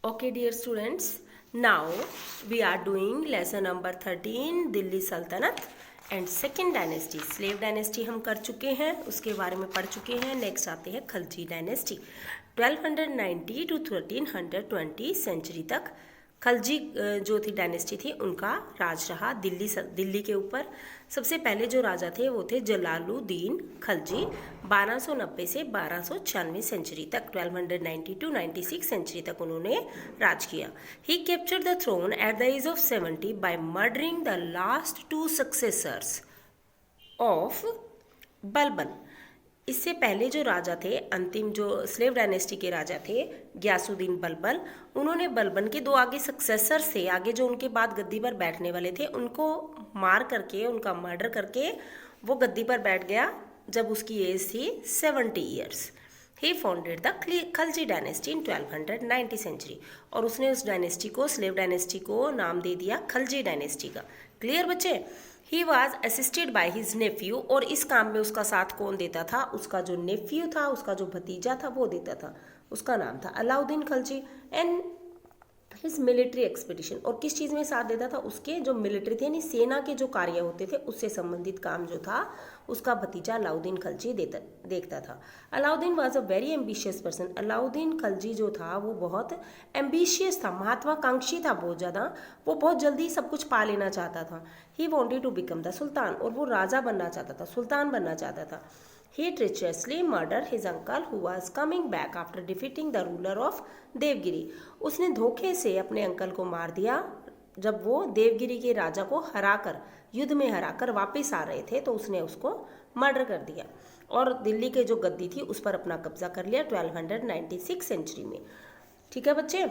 Okay, dear students, now we are doing lesson number 13 Delhi सल्तनत and second dynasty. Slave dynasty हम कर चुके हैं, उसके बारे में पढ़ चुके हैं. नेक्स्ट आते हैं खलजी डायनेस्टी. 1290 टू 1320 सेंचुरी तक खलजी जो थी डायनेस्टी थी, उनका राज रहा दिल्ली के ऊपर. सबसे पहले जो राजा थे वो थे जलालुद्दीन खलजी. 1290 से 1296 सेंचुरी तक, 1290 टू 96 सेंचुरी तक उन्होंने राज किया. He captured the throne at the age of 70 by murdering the last 2 successors of Balban. इससे पहले जो राजा थे, अंतिम जो स्लेव डायनेस्टी के राजा थे गयासुद्दीन बलबन, उन्होंने बलबन के 2 आगे सक्सेसर्स थे, आगे जो उनके बाद गद्दी पर बैठने वाले थे, उनको मार करके, उनका मर्डर करके वो गद्दी पर बैठ गया जब उसकी एज थी 70 years. He founded the Khalji dynasty in 1290 century. और उसने उस डायनेस्टी को, स्लेव डायनेस्टी को नाम दे दिया खलजी डायनेस्टी का. क्लियर बच्चे? He was assisted by his Neiphiu. और इस काम में उसका साथ कौन देता था? उसका जो नेफ्यू था, उसका जो भतीजा था, वो देता था. उसका नाम था Alauddin Khalji. And his military expedition. और किस चीज़ में साथ देता था? उसके जो मिलिट्री थे, यानी सेना के जो कार्य होते थे, उससे संबंधित काम जो था, उसका भतीजा अलाउद्दीन खलजी देखता था. Alauddin was a very ambitious person. Alauddin Khalji जो था वो बहुत एम्बिशियस था, महत्वाकांक्षी था बहुत ज़्यादा. वो बहुत जल्दी सब कुछ पा लेना चाहता था. He wanted to become the sultan. और वो राजा बनना चाहता था, सुल्तान बनना चाहता था. He treacherously murdered his uncle who was coming back after defeating the ruler of Devgiri. उसने धोखे से अपने अंकल को मार दिया जब वो देवगिरी के राजा को हराकर, युद्ध में हराकर वापस आ रहे थे, तो उसने उसको मर्डर कर दिया और दिल्ली के जो गद्दी थी उस पर अपना कब्जा कर लिया 1296 सेंचुरी में. ठीक है बच्चे?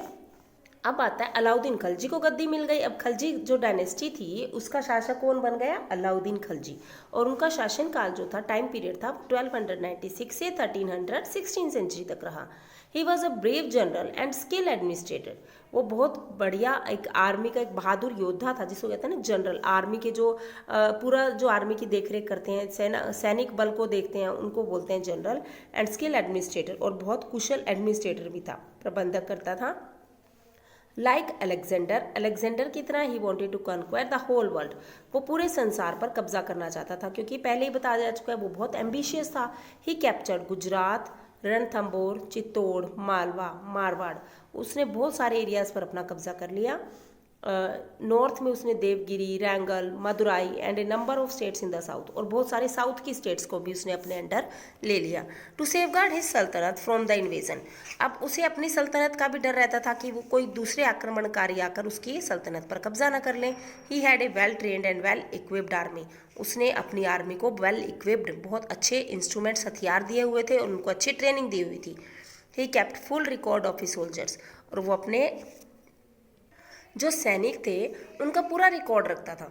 अब आता है अलाउद्दीन खलजी को गद्दी मिल गई. अब खलजी जो डायनेस्टी थी उसका शासक कौन बन गया? अलाउद्दीन खलजी. और उनका शासन काल जो था, टाइम पीरियड था, 1296 से 1316 सेंचुरी तक रहा. He was a brave general and skill administrator. वो बहुत बढ़िया एक आर्मी का एक बहादुर योद्धा था, जिसको कहते हैं ना जनरल. आर्मी के जो पूरा जो आर्मी की देखरेख करते हैं, सैनिक बल को देखते हैं, उनको बोलते हैं जनरल. एंड स्किल एडमिनिस्ट्रेटर, और बहुत कुशल एडमिनिस्ट्रेटर भी था, प्रबंधक करता था. लाइक अलेक्जेंडर की तरह he wanted to conquer the whole world. वो पूरे संसार पर कब्जा करना चाहता था, क्योंकि पहले ही बताया जा चुका है वो बहुत एम्बिशियस था. ही कैप्चर्ड गुजरात, रणथंबोर, चित्तौड़, मालवा, मारवाड़. उसने बहुत सारे एरियाज पर अपना कब्जा कर लिया. नॉर्थ में उसने Devagiri, Warangal, Madurai and a number of states in the south. और बहुत सारे साउथ की स्टेट्स को भी उसने अपने अंडर ले लिया. टू सेफगार्ड हिज सल्तनत फ्रॉम द इन्वेजन. अब उसे अपनी सल्तनत का भी डर रहता था कि वो कोई दूसरे आक्रमणकारी आकर उसकी सल्तनत पर कब्जा न कर लें. He had a well trained and well equipped army. उसने अपनी आर्मी को वेल इक्विप्ड, बहुत अच्छे इंस्ट्रूमेंट्स, हथियार दिए हुए थे और उनको अच्छी ट्रेनिंग दी हुई थी. He kept full record of his soldiers. और वो अपने जो सैनिक थे उनका पूरा रिकॉर्ड रखता था.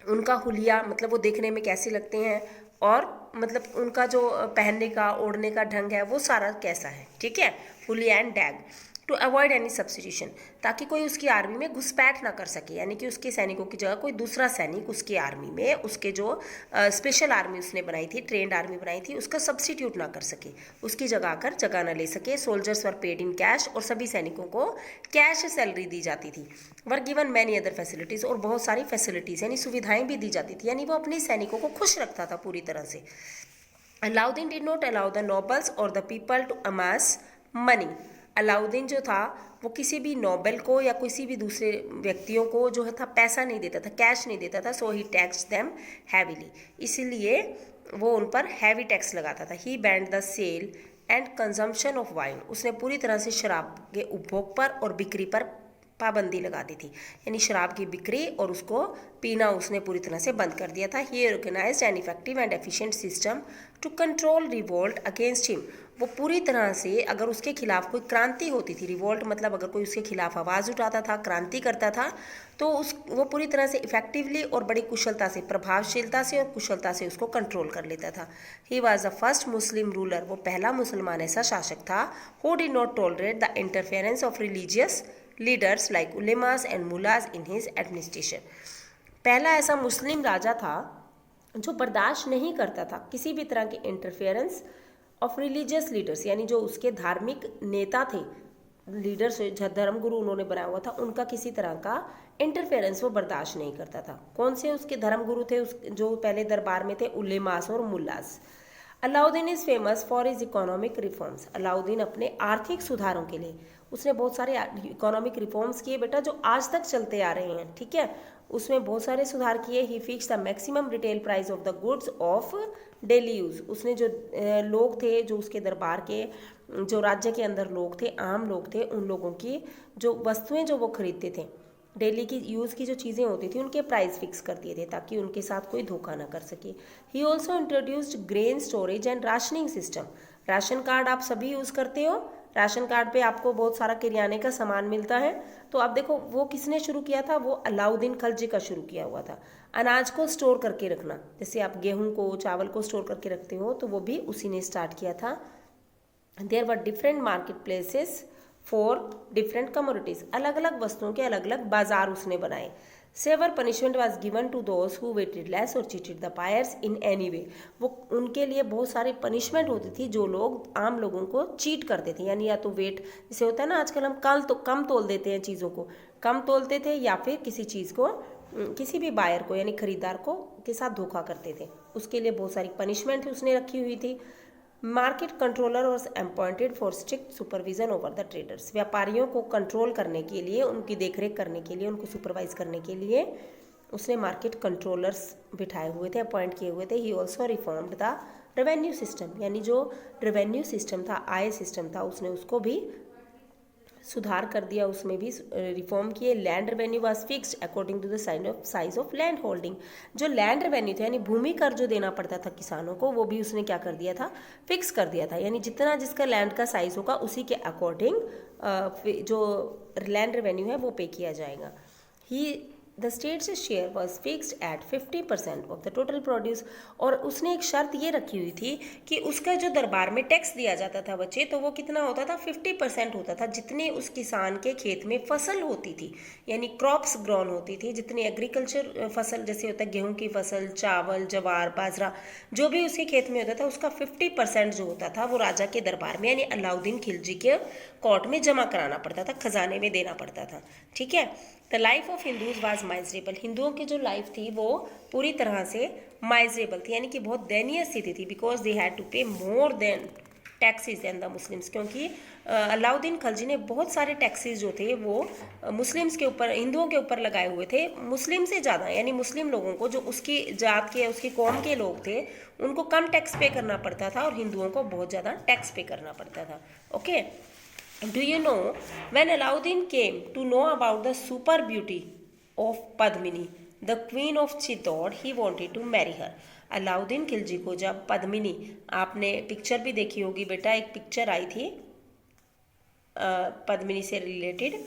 उनका हुलिया, मतलब वो देखने में कैसे लगते हैं, और मतलब उनका जो पहनने का, ओढ़ने का ढंग है, वो सारा कैसा है. ठीक है? Huliya and dagh. To avoid any substitution, ताकि कोई उसकी आर्मी में घुसपैठ ना कर सके, यानी कि उसके सैनिकों की जगह कोई दूसरा सैनिक उसके आर्मी में, उसके जो स्पेशल आर्मी उसने बनाई थी, ट्रेंड आर्मी बनाई थी, उसका सब्स्टिट्यूट ना कर सके, उसकी जगह आकर जगह ना ले सके. Soldiers were paid in cash. और सभी सैनिकों को कैश सैलरी दी जाती थी. Were given many other facilities. और बहुत सारी फैसिलिटीज़ यानी सुविधाएं भी दी जाती थी, यानी वो अपने सैनिकों को खुश रखता था पूरी तरह से. Alauddin did not allow the nobles और the people to amass money. Alauddin जो था वो किसी भी नोबल को या किसी भी दूसरे व्यक्तियों को जो है था पैसा नहीं देता था, कैश नहीं देता था. So he tax them heavily. इसीलिए वो उन पर हैवी टैक्स लगाता था. He banned the sale and consumption of wine. उसने पूरी तरह से शराब के उपभोग पर और बिक्री पर पाबंदी लगा दी थी, यानी शराब की बिक्री और उसको पीना उसने पूरी तरह से बंद कर दिया था. He organised an effective and efficient system to control revolt against him. वो पूरी तरह से, अगर उसके खिलाफ कोई क्रांति होती थी, रिवोल्ट मतलब अगर कोई उसके खिलाफ आवाज़ उठाता था, क्रांति करता था, तो वो पूरी तरह से इफेक्टिवली और बड़ी कुशलता से, प्रभावशीलता से और कुशलता से उसको कंट्रोल कर लेता था. He was the first Muslim ruler. वो पहला मुसलमान ऐसा शासक था who did not tolerate the interference of religious leaders like ulemas and mullahs in his administration. पहला ऐसा मुस्लिम राजा था जो बर्दाश्त नहीं करता था किसी भी तरह के इंटरफेरेंस ऑफ रिलीजियस लीडर्स, यानी जो उसके धार्मिक नेता थे, लीडर्स धर्मगुरु उन्होंने बनाया हुआ था, उनका किसी तरह का इंटरफेरेंस वो बर्दाश्त नहीं करता था। कौन से उसके धर्मगुरु थे जो पहले दरबार में थे? उलेमास और mullahs. Alauddin is famous for his economic reforms. Alauddin अपने आर्थिक सुधारों के लिए उसने बहुत सारे इकोनॉमिक रिफॉर्म्स किए बेटा, जो आज तक चलते आ रहे हैं, ठीक है। उसमें बहुत सारे सुधार किए। He fixed the maximum retail price of the goods of daily use. उसने जो लोग थे, जो उसके दरबार के, जो राज्य के अंदर लोग थे, आम लोग थे, उन लोगों की जो वस्तुएं जो वो खरीदते थे, डेली की यूज़ की जो चीज़ें होती थी, उनके प्राइस फिक्स कर दिए थे ताकि उनके साथ कोई धोखा ना कर सके। He also introduced grain storage and rationing system. Ration card आप सभी यूज़ करते हो, राशन कार्ड पे आपको बहुत सारा किराने का सामान मिलता है। तो आप देखो वो किसने शुरू किया था? वो अलाउद्दीन खलजी का शुरू किया हुआ था। अनाज को स्टोर करके रखना, जैसे आप गेहूं को, चावल को स्टोर करके रखते हो, तो वो भी उसी ने स्टार्ट किया था। There were different market places for different commodities. अलग अलग वस्तुओं के अलग अलग बाजार उसने बनाए। Severe punishment was given to those who weighted less और cheated the buyers in any way. वो उनके लिए बहुत सारी पनिशमेंट होती थी जो लोग आम लोगों को चीट करते थे, यानी या तो वेट, जैसे होता है ना आजकल हम कम तोल देते हैं, चीज़ों को कम तोलते थे, या फिर किसी चीज़ को, किसी भी बायर को यानी खरीदार को के साथ धोखा करते थे, उसके लिए बहुत सारी पनिशमेंट उसने रखी हुई थी। Market controller was appointed for strict supervision over the traders. व्यापारियों को कंट्रोल करने के लिए, उनकी देखरेख करने के लिए, उनको सुपरवाइज करने के लिए उसने मार्केट कंट्रोलर्स बिठाए हुए थे, अपॉइंट किए हुए थे। He also reformed the revenue system, यानी जो रेवेन्यू सिस्टम था, आय सिस्टम था, उसने उसको भी सुधार कर दिया, उसमें भी रिफॉर्म किए। Land revenue was fixed according to the size of land holding. जो लैंड रेवेन्यू था यानी भूमि कर जो देना पड़ता था किसानों को, वो भी उसने क्या कर दिया था? फिक्स कर दिया था, यानी जितना जिसका लैंड का साइज होगा उसी के अकॉर्डिंग जो लैंड रेवेन्यू है वो पे किया जाएगा। He the state's share was fixed at 50% of the total produce. और उसने एक शर्त ये रखी हुई थी कि उसका जो दरबार में टैक्स दिया जाता था बच्चे, तो वो कितना होता था? 50% होता था, जितनी उस किसान के खेत में फसल होती थी, यानी क्रॉप्स ग्रोन होती थी, जितनी एग्रीकल्चर फसल, जैसे होता है गेहूं की फसल, चावल, जवार, बाजरा, जो भी उसके खेत में होता था, उसका 50% जो होता था वो राजा के दरबार में यानी अलाउद्दीन खिलजी के कोर्ट में जमा कराना पड़ता था, खजाने में देना पड़ता था, ठीक है। The life of Hindus was miserable. हिंदुओं की जो लाइफ थी वो पूरी तरह से माइजरेबल थी, यानी कि बहुत दयनीय स्थिति थी, because they had to pay more than taxes than the Muslims. क्योंकि अलाउद्दीन खलजी ने बहुत सारे टैक्सेस जो थे वो मुस्लिम्स के ऊपर, हिंदुओं के ऊपर लगाए हुए थे, मुस्लिम से ज़्यादा, यानी मुस्लिम लोगों को, जो उसकी जात के, उसकी कौम के लोग थे, उनको कम टैक्स पे करना पड़ता था और हिंदुओं को बहुत ज़्यादा टैक्स पे करना पड़ता था। Okay, do you know when Alauddin came to know about the super beauty of Padmini, the queen of Chittor, he wanted to marry her. Alauddin Khilji को जब पद्मिनी, आपने पिक्चर भी देखी होगी बेटा, एक पिक्चर आई थी पद्मिनी से रिलेटेड,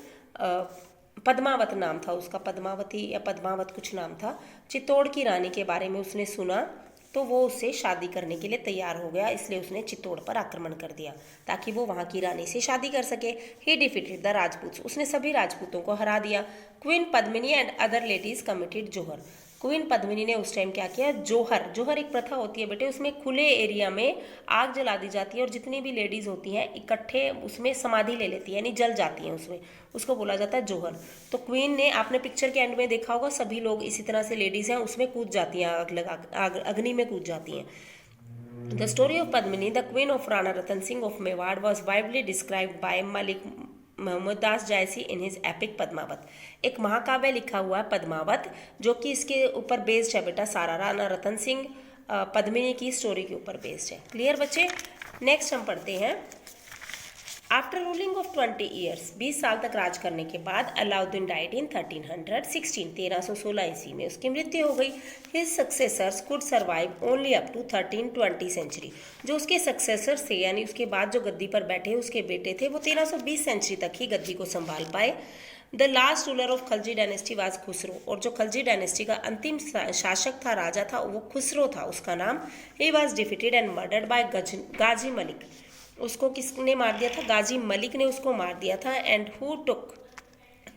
पद्मावत नाम था उसका, पद्मावती या पद्मावत कुछ नाम था। चित्तौड़ की रानी के बारे में उसने सुना तो वो उससे शादी करने के लिए तैयार हो गया, इसलिए उसने चित्तौड़ पर आक्रमण कर दिया ताकि वो वहाँ की रानी से शादी कर सके। ही डिफीटेड द राजपूत्स, उसने सभी राजपूतों को हरा दिया। Queen Padmini and other ladies committed Johar. Queen Padmini ने उस टाइम क्या किया? जोहर, जोहर एक प्रथा होती है बेटे, उसमें खुले एरिया में आग जला दी जाती है और जितनी भी लेडीज होती हैं इकट्ठे उसमें समाधि ले लेती है, यानी जल जाती हैं उसमें, उसको बोला जाता है जोहर। तो क्वीन ने, आपने पिक्चर के एंड में देखा होगा, सभी लोग इसी तरह से लेडीज हैं उसमें कूद जाती हैं, अग्नि में कूद जाती हैं। The story of Padmini the queen of Rana Ratan Singh of Mewar was widely described by Malik Muhammad Das Jayasi in his epic Padmavat. एक महाकाव्य लिखा हुआ है पद्मावत, जो कि इसके ऊपर बेस्ड है बेटा, सारा राणा रतन सिंह पद्मिनी की स्टोरी के ऊपर बेस्ड है। क्लियर बच्चे? नेक्स्ट हम पढ़ते हैं। आफ्टर रूलिंग ऑफ 20 ईयर्स, 20 साल तक राज करने के बाद अलाउद्दीन डाइड इन 1316, 1316 ईस्वी में उसकी मृत्यु हो गई। His successors could survive only up to 1320 century. जो उसके सक्सेसर्स थे, यानी उसके बाद जो गद्दी पर बैठे उसके बेटे थे, वो 1320 सेंचुरी तक ही गद्दी को संभाल पाए। The last ruler of Khalji dynasty was Khusro, और जो खलजी डायनेस्टी का अंतिम शासक था, राजा था, वो खुसरो था उसका नाम। He was defeated and murdered by Ghazi Malik. उसको किसने मार दिया था? गाजी मलिक ने उसको मार दिया था। And who took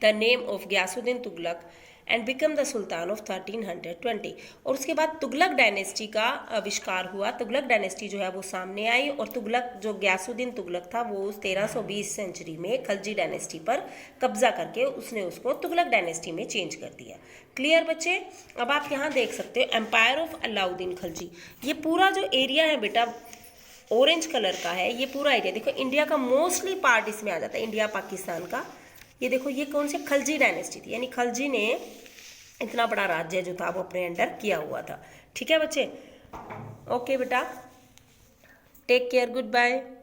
the name of Ghiyasuddin Tughlaq and become the sultan of 1320। और उसके बाद तुगलक डायनेस्टी का आविष्कार हुआ। तुगलक डायनेस्टी जो है वो सामने आई और तुगलक जो गयासुद्दीन तुगलक था वो उस 1320 सेंचुरी में खलजी डायनेस्टी पर कब्जा करके उसने उसको तुगलक डायनेस्टी में चेंज कर दिया। क्लियर बच्चे? अब आप यहाँ देख सकते हो एम्पायर ऑफ अलाउद्दीन खलजी। ये पूरा जो एरिया है बेटा ऑरेंज कलर का है, ये पूरा एरिया देखो इंडिया का मोस्टली पार्ट इसमें आ जाता है, इंडिया पाकिस्तान का। ये देखो ये कौन से खलजी डायनेस्टी थी, यानी खलजी ने इतना बड़ा राज्य जो था वो अपने अंडर किया हुआ था। ठीक है बच्चे? ओके बेटा, टेक केयर, गुड बाय।